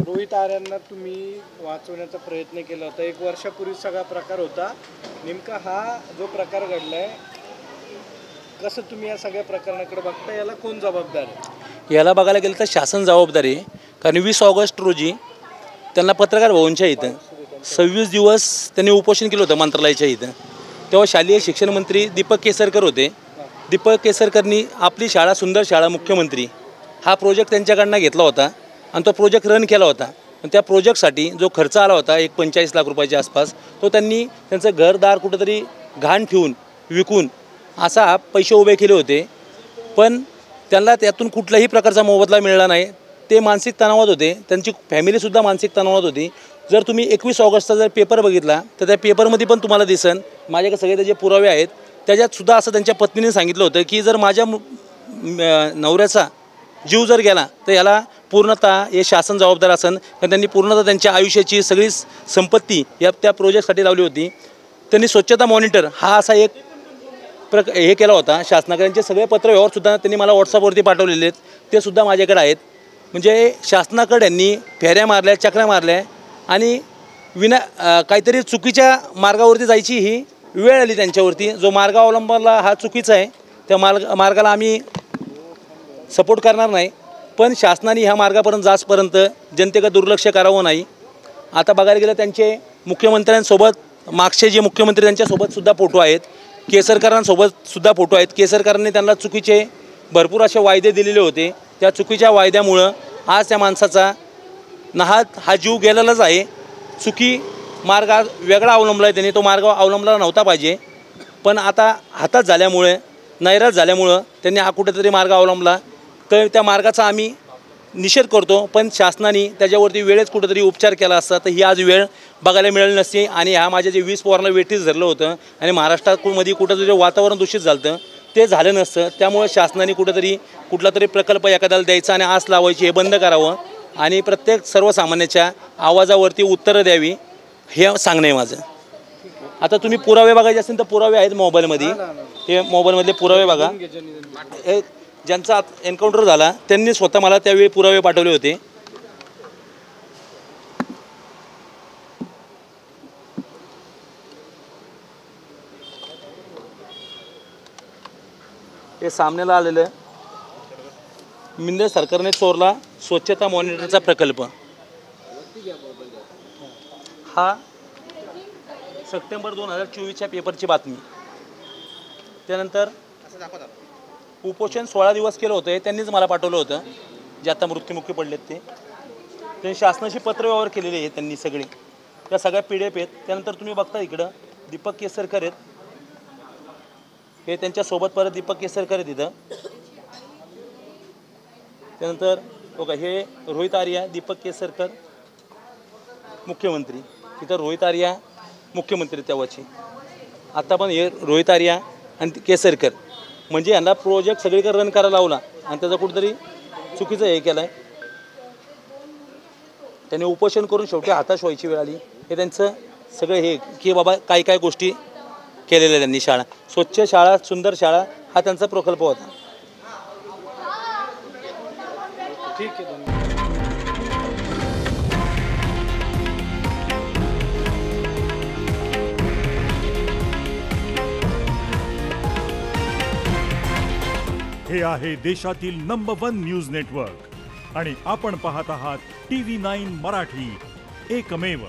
रोहित आर्यांना तुम्ही वाचवण्याचा प्रयत्न केला होता, 1 वर्षापूर्वी सगळा प्रकार होता, नेमका हा जो प्रकार घडलाय कसं तुम्ही या सगळ्या प्रकरणाकडे बघता, याला कोण जबाबदार आहे? याला बघायला गेलं तर शासन जबाबदार आहे, कारण 20 ऑगस्ट रोजी त्यांना पत्रकार भवनच्या इथं 26 दिवस त्यांनी उपोषण केलं होतं मंत्रालयाच्या इथं। तेव्हा शालेय शिक्षण मंत्री दीपक केसरकर होते। दीपक केसरकरनी आपली शाळा सुंदर शाळा मुख्यमंत्री हा प्रोजेक्ट त्यांच्याकडनं घेतला होता आणि तो प्रोजेक्ट रन केला होता। पण त्या प्रोजेक्टसाठी जो खर्च आला होता 45 लाख रुपयाच्या आसपास, तो त्यांनी त्यांचं घरदार कुठंतरी घाण ठेवून विकून असा पैसे उभे केले होते। पण त्यांना त्यातून कुठल्याही प्रकारचा मोबदला मिळाला नाही। ते मानसिक तणावात होते, त्यांची फॅमिलीसुद्धा मानसिक तणावात होती। जर तुम्ही 21 ऑगस्टचा जर पेपर बघितला तर त्या पेपरमध्ये पण तुम्हाला दिसन, माझ्याकडे सगळे त्याचे पुरावे आहेत, त्याच्यातसुद्धा असं त्यांच्या पत्नीने सांगितलं होतं की जर माझ्या नवऱ्याचा जीव जर गेला तर याला पूर्णतः हे शासन जबाबदार असेल, कारण त्यांनी पूर्णतः त्यांच्या आयुष्याची सगळी संपत्ती या त्या प्रोजेक्टसाठी लावली होती। त्यांनी स्वच्छता मॉनिटर हा असा एक हे केला होता शासनाकडे। त्यांचे सगळे पत्रव्यवहारसुद्धा त्यांनी मला व्हॉट्सअपवरती पाठवलेले आहेत, ते सुद्धा माझ्याकडे आहेत। म्हणजे शासनाकडे यांनी फेऱ्या मारल्या, चक्रा मारल्या आणि काहीतरी चुकीच्या मार्गावरती जायची ही वेळ आली त्यांच्यावरती। जो मार्ग अवलंबला हा चुकीचा आहे, त्या मार्गाला आम्ही सपोर्ट करणार नाही, पण शासनाने ह्या मार्गापर्यंत जाचपर्यंत जनतेकडे दुर्लक्ष करावं नाही। आता बघायला गेलं त्यांचे मुख्यमंत्र्यांसोबत मागचे जे मुख्यमंत्री त्यांच्यासोबतसुद्धा फोटो आहेत, केसरकरांसोबतसुद्धा फोटो आहेत। केसरकरांनी त्यांना चुकीचे भरपूर असे वायदे दिलेले होते, त्या चुकीच्या वायद्यामुळं आज त्या माणसाचा नाहक हा जीव गेलेलाच आहे। चुकी मार्ग वेगळा अवलंबला आहे त्यांनी, तो मार्ग अवलंबला नव्हता पाहिजे, पण आता हातात झाल्यामुळे नैराश झाल्यामुळं त्यांनी हा कुठेतरी मार्ग अवलंबला, तर त्या मार्गाचा आम्ही निषेध करतो। पण शासनाने त्याच्यावरती वेळेच कुठेतरी उपचार केला असता तर ही आज वेळ बघायला मिळाली नसती आणि ह्या माझ्या जे 20 पोरांना वेठीस धरलं होतं आणि महाराष्ट्रामध्ये कुठंतरी वातावरण दूषित झालं ते झालं नसतं। त्यामुळे शासनाने कुठला तरी प्रकल्प एखाद्याला द्यायचा आणि आस लावायची हे बंद करावं आणि प्रत्येक सर्वसामान्याच्या आवाजावरती उत्तरं द्यावी, हे सांगणं आहे माझं। आता तुम्ही पुरावे बघायचे असतील तर पुरावे आहेत मोबाईलमध्ये, हे मोबाईलमधले पुरावे बघा। हे ज्यांचा एन्काउंटर झाला त्यांनी स्वतः मला त्यावेळी पुरावे पाठवले होते। हे सामन्याला आलेलं मिंदे सरकारने चोरला स्वच्छता मॉनिटरचा प्रकल्प, हा सप्टेंबर 2024च्या पेपरची बातमी। त्यानंतर उपोषण 16 दिवस केलं होतं, त्यांनीच मला पाठवलं होतं, जे आता मृत्युमुखी पडलेत ते शासनाशी पत्रव्यवहार केलेले आहेत त्यांनी सगळे, त्या सगळ्या PDF आहेत। त्यानंतर तुम्ही बघता इकडं दीपक केसरकर आहेत, हे त्यांच्यासोबत परत दीपक केसरकर आहेत इथं। त्यानंतर बघा हे रोहित आर्या, दीपक केसरकर मुख्यमंत्री, तिथं रोहित आर्या मुख्यमंत्री तेव्हाचे, आता पण हे रोहित आर्या आणि केसरकर, म्हणजे यांना प्रोजेक्ट सगळीकडे रन करायला लावला आणि त्याचा कुठेतरी चुकीचं हे केलं आहे। त्यांनी उपोषण करून शेवटी हताश व्हायची वेळ आली, हे त्यांचं सगळं हे की बाबा काय काय गोष्टी केलेल्या त्यांनी। शाळा स्वच्छ शाळा सुंदर शाळा हा त्यांचा प्रकल्प होता। ठीक आहे, धन्यवाद। हे आहे देशातील नंबर 1 न्यूज नेटवर्क आणि आपण पाहत आहात TV9 मराठी, एकमेव।